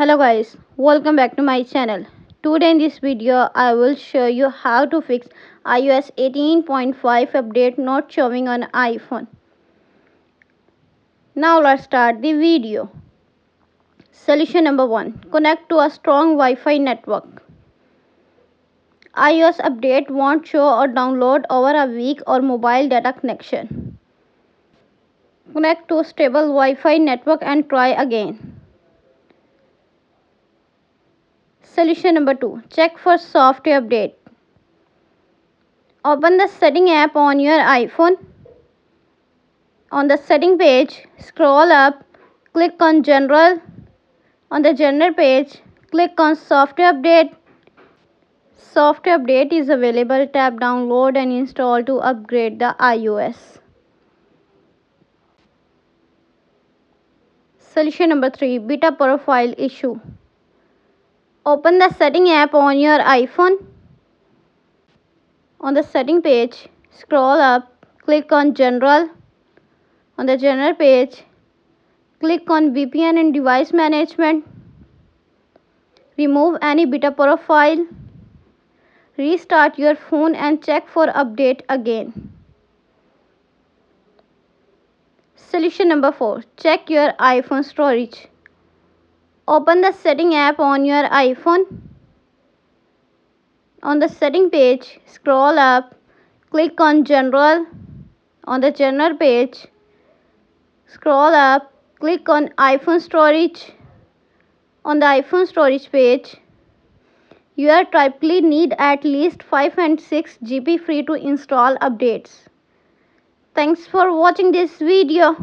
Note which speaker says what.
Speaker 1: Hello guys, welcome back to my channel. Today in this video I will show you how to fix iOS 18.5 update not showing on iPhone. Now let's start the video. Solution number 1. Connect to a strong Wi-Fi network. iOS update won't show or download over a weak or mobile data connection. Connect to a stable Wi-Fi network and try again. Solution number 2. Check for software update. Open the setting app on your iPhone. On the setting page, scroll up, click on General. On the General page, click on Software Update. Software Update is available. Tap Download and install to upgrade the iOS. Solution number 3. Beta Profile Issue. Open the setting app on your iPhone. On the setting page, scroll up, click on General. On the General page, click on VPN and Device Management. Remove any beta profile. Restart your phone and check for update again. Solution number 4. Check your iPhone storage. Open the setting app on your iPhone. On the setting page, scroll up, click on General. On the General page, scroll up, click on iPhone storage. On the iPhone storage page, you typically need at least 5 and 6 GB free to install updates. Thanks for watching this video.